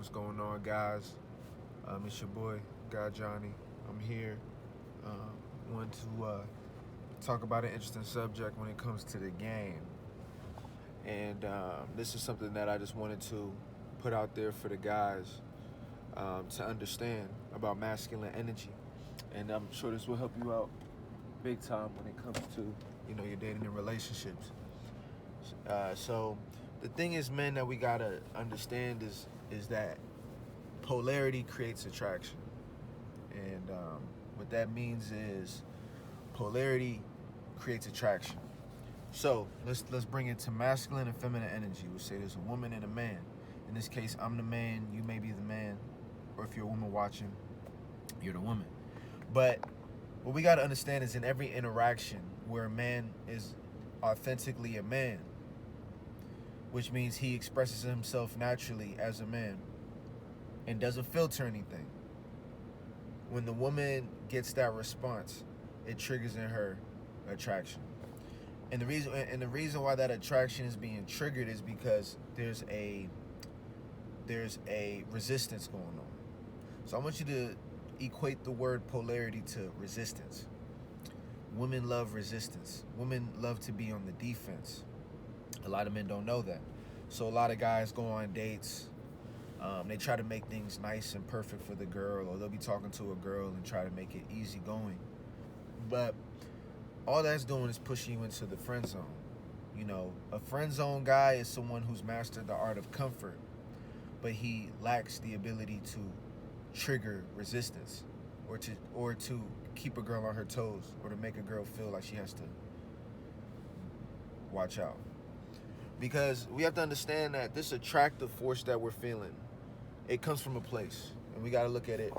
What's going on, guys? It's your boy, God Johnny. I'm here. Want to talk about an interesting subject when it comes to the game. And this is something that I just wanted to put out there for the guys to understand about masculine energy. And I'm sure this will help you out big time when it comes to, your dating and relationships. So the thing is, men, that we gotta understand is that polarity creates attraction, and what that means is polarity creates attraction. So let's bring it to masculine and feminine energy. We'll say there's a woman and a man. In this case, I'm the man, you may be the man, or if you're a woman watching, you're the woman. But what we gotta understand is in every interaction where a man is authentically a man, which means he expresses himself naturally as a man and doesn't filter anything. When the woman gets that response, it triggers in her attraction. And the reason why that attraction is being triggered is because there's a resistance going on. So I want you to equate the word polarity to resistance. Women love resistance. Women love to be on the defense. A lot of men don't know that. So a lot of guys go on dates. They try to make things nice and perfect for the girl, or they'll be talking to a girl and try to make it easy going. But all that's doing is pushing you into the friend zone. A friend zone guy is someone who's mastered the art of comfort, but he lacks the ability to trigger resistance or to keep a girl on her toes, or to make a girl feel like she has to watch out. Because we have to understand that this attractive force that we're feeling, it comes from a place, and we got to look at it.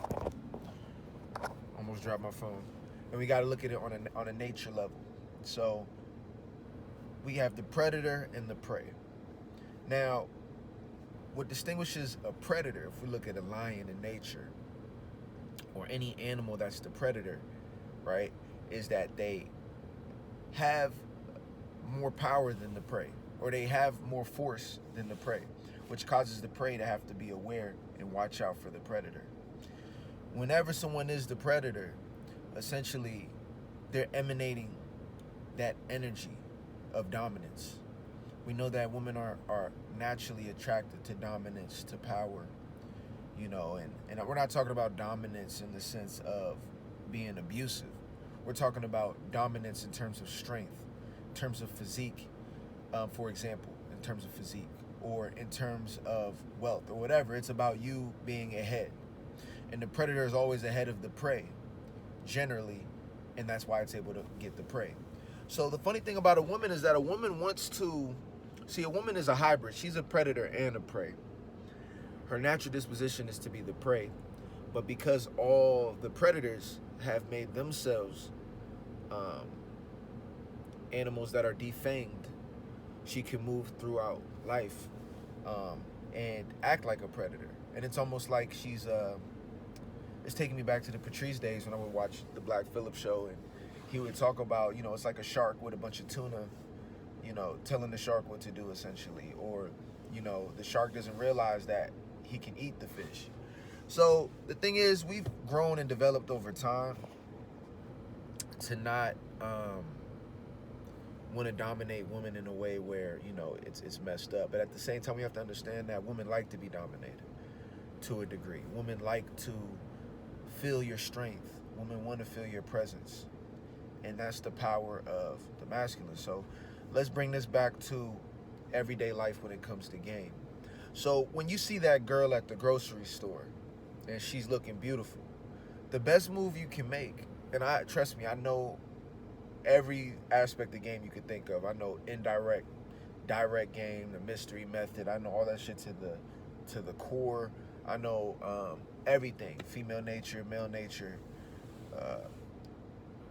Almost dropped my phone. And we got to look at it on a nature level. So we have the predator and the prey. Now, what distinguishes a predator, if we look at a lion in nature, or any animal that's the predator, right, is that they have more power than the prey, or they have more force than the prey, which causes the prey to have to be aware and watch out for the predator. Whenever someone is the predator, essentially they're emanating that energy of dominance. We know that women are naturally attracted to dominance, to power, and we're not talking about dominance in the sense of being abusive. We're talking about dominance in terms of strength, in terms of physique, for example, in terms of physique, or in terms of wealth, or whatever. It's about you being ahead. And the predator is always ahead of the prey, generally, and that's why it's able to get the prey. So the funny thing about a woman is that a woman a woman is a hybrid. She's a predator and a prey. Her natural disposition is to be the prey, but because all the predators have made themselves animals that are defanged, she can move throughout life and act like a predator. And it's almost like she's it's taking me back to the Patrice days when I would watch the Black Phillip show, and he would talk about, it's like a shark with a bunch of tuna, telling the shark what to do, essentially. Or, the shark doesn't realize that he can eat the fish. So the thing is, we've grown and developed over time to not want to dominate women in a way where, it's messed up. But at the same time, we have to understand that women like to be dominated to a degree. Women like to feel your strength. Women want to feel your presence. And that's the power of the masculine. So let's bring this back to everyday life when it comes to game. So when you see that girl at the grocery store and she's looking beautiful, the best move you can make, and trust me, I know every aspect of game you could think of. I know indirect, direct game, the mystery method. I know all that shit to the core. I know everything, female nature, male nature,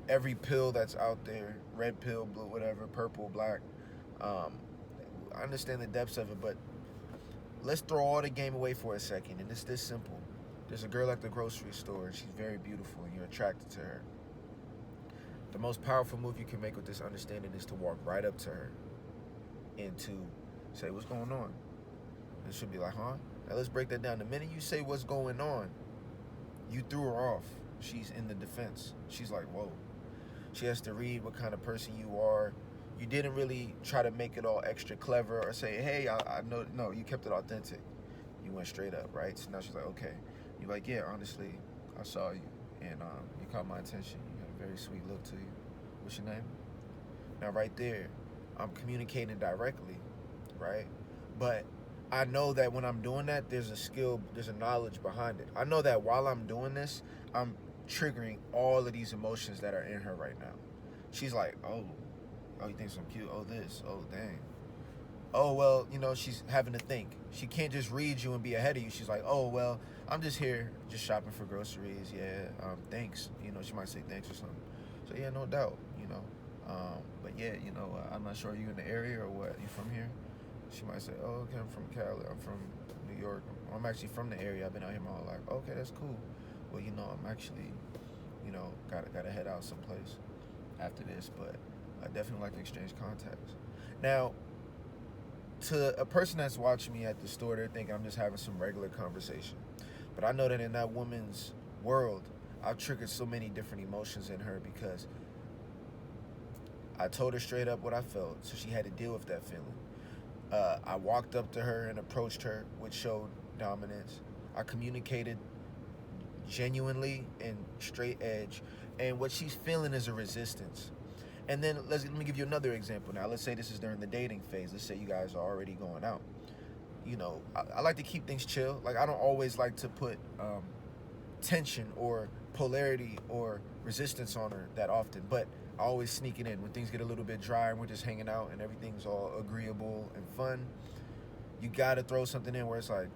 every pill that's out there, red pill, blue, whatever, purple, black. I understand the depths of it, but let's throw all the game away for a second, and it's this simple. There's a girl at the grocery store, and she's very beautiful, and you're attracted to her. The most powerful move you can make with this understanding is to walk right up to her and to say, "What's going on?" And she'll be like, "Huh?" Now let's break that down. The minute you say what's going on, you threw her off. She's in the defense. She's like, whoa. She has to read what kind of person you are. You didn't really try to make it all extra clever or say, hey, I know. No, you kept it authentic. You went straight up, right? So now she's like, okay. You're like, yeah, honestly, I saw you, and you caught my attention. You got a very sweet look to you. What's your name? Now, right there, I'm communicating directly, right? But I know that when I'm doing that, there's a skill, there's a knowledge behind it. I know that while I'm doing this, I'm triggering all of these emotions that are in her right now. She's like, oh, you think I'm cute? Oh, this. Oh, dang. Oh, well, she's having to think. She can't just read you and be ahead of you. She's like, oh, well, I'm just here, just shopping for groceries. Yeah, thanks. She might say thanks or something. So, yeah, no doubt, But, yeah, I'm not sure, are you in the area or what? You from here? She might say, oh, okay, I'm from Cali. I'm from New York. I'm actually from the area. I've been out here my whole life. Okay, that's cool. Well, I'm actually, gotta head out someplace after this. But I definitely like to exchange contacts. Now, to a person that's watching me at the store, they're thinking I'm just having some regular conversation. But I know that in that woman's world, I've triggered so many different emotions in her because I told her straight up what I felt, so she had to deal with that feeling. I walked up to her and approached her, which showed dominance. I communicated genuinely and straight edge, and what she's feeling is a resistance. And then let me give you another example. Now, let's say this is during the dating phase. Let's say you guys are already going out. I like to keep things chill. Like, I don't always like to put tension or polarity or resistance on her that often, but I always sneak it in when things get a little bit dry and we're just hanging out and everything's all agreeable and fun. You gotta throw something in where it's like,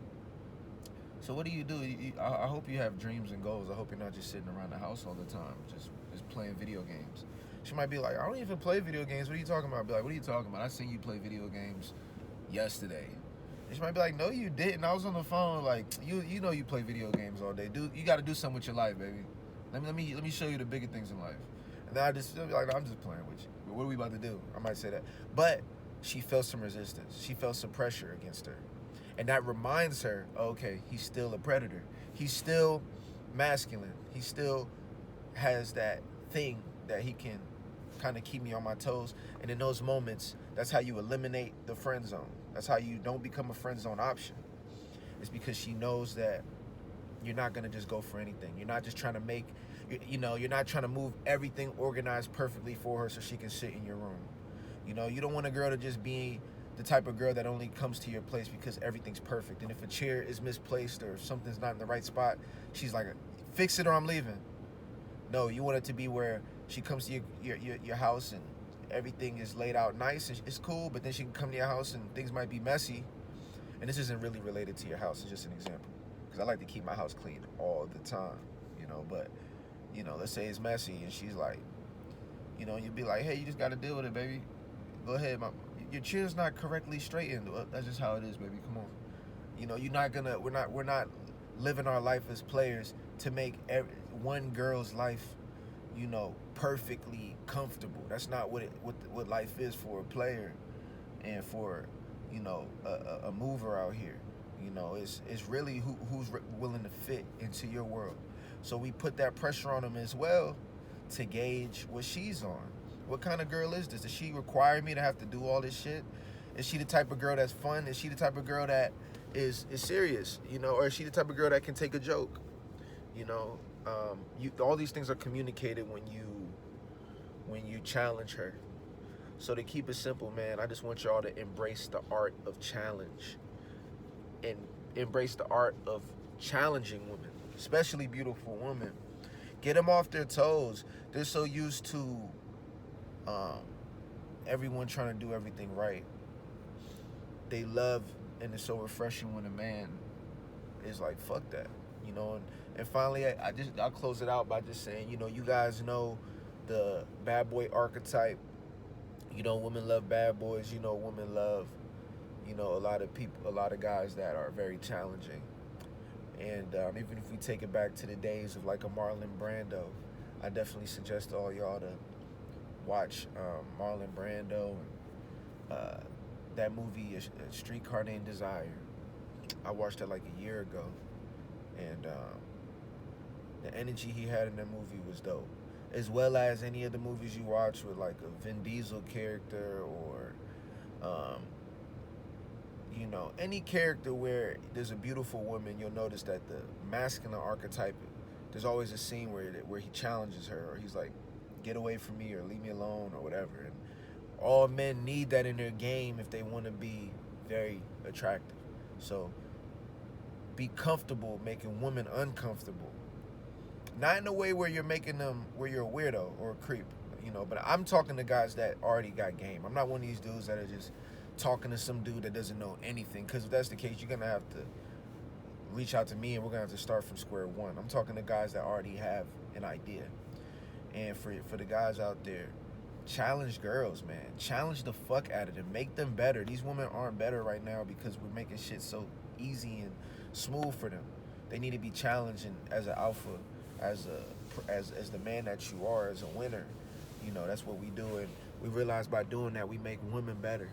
so what do you do? I hope you have dreams and goals. I hope you're not just sitting around the house all the time, just playing video games. She might be like, I don't even play video games. What are you talking about? I'll be like, what are you talking about? I seen you play video games yesterday. And she might be like, no, you didn't. I was on the phone. Like, you know you play video games all day. You got to do something with your life, baby. Let me show you the bigger things in life. And then I just be like, I'm just playing with you. But what are we about to do? I might say that. But she felt some resistance. She felt some pressure against her. And that reminds her, okay, he's still a predator. He's still masculine. He still has that thing that he can kind of keep me on my toes. And in those moments, that's how you eliminate the friend zone. That's how you don't become a friend zone option. It's because she knows that you're not going to just go for anything. You're not just trying to you're not trying to move everything organized perfectly for her so she can sit in your room. You don't want a girl to just be the type of girl that only comes to your place because everything's perfect. And if a chair is misplaced or if something's not in the right spot, she's like, fix it or I'm leaving. No, you want it to be where she comes to your house and everything is laid out nice and it's cool, but then she can come to your house and things might be messy. And this isn't really related to your house. It's just an example. Because I like to keep my house clean all the time, But, let's say it's messy and she's like, you'd be like, hey, you just got to deal with it, baby. Go ahead. Your chair's not correctly straightened. Well, that's just how it is, baby. Come on. We're not living our life as players to make one girl's life, perfectly comfortable. That's not what life is for a player and for, a mover out here. It's really who's willing to fit into your world. So we put that pressure on them as well to gauge what she's on. What kind of girl is this? Does she require me to have to do all this shit? Is she the type of girl that's fun? Is she the type of girl that is serious? Or is she the type of girl that can take a joke? All these things are communicated when you challenge her. So to keep it simple, man, I just want y'all to embrace the art of challenge and embrace the art of challenging women, especially beautiful women. Get them off their toes. They're so used to everyone trying to do everything right. They love, and it's so refreshing when a man is like, fuck that, and finally I'll close it out by just saying, you guys know the bad boy archetype. Women love bad boys. Women love, a lot of guys that are very challenging. And even if we take it back to the days of like a Marlon Brando, I definitely suggest all y'all to watch Marlon Brando and that movie, A Streetcar Named Desire. I watched that like a year ago, and the energy he had in that movie was dope. As well as any of the movies you watch with like a Vin Diesel character, or um, any character where there's a beautiful woman, you'll notice that the masculine archetype, there's always a scene where he challenges her, or he's like, get away from me, or leave me alone, or whatever. And all men need that in their game if they want to be very attractive. So be comfortable making women uncomfortable. Not in a way where you're making them, where you're a weirdo or a creep, but I'm talking to guys that already got game. I'm not one of these dudes that are just talking to some dude that doesn't know anything, because if that's the case, you're gonna have to reach out to me and we're gonna have to start from square one. I'm talking to guys that already have an idea. And for the guys out there, challenge girls, man. Challenge the fuck out of them. Make them better. These women aren't better right now because we're making shit so easy and smooth for them. They need to be challenged as an alpha, as the man that you are, as a winner. That's what we do, and we realize by doing that we make women better.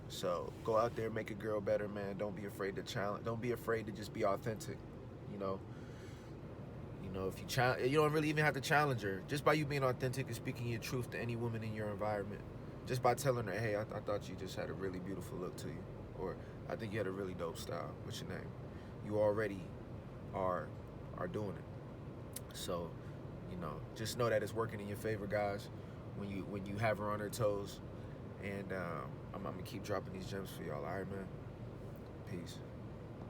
So go out there, make a girl better, man. Don't be afraid to challenge. Don't be afraid to just be authentic. You know, if you challenge, you don't really even have to challenge her. Just by you being authentic and speaking your truth to any woman in your environment, just by telling her, hey, I thought you just had a really beautiful look to you, or I think you had a really dope style. What's your name? You already are doing it. So, just know that it's working in your favor, guys. When you have her on her toes, and I'm gonna keep dropping these gems for y'all. All right, man. Peace.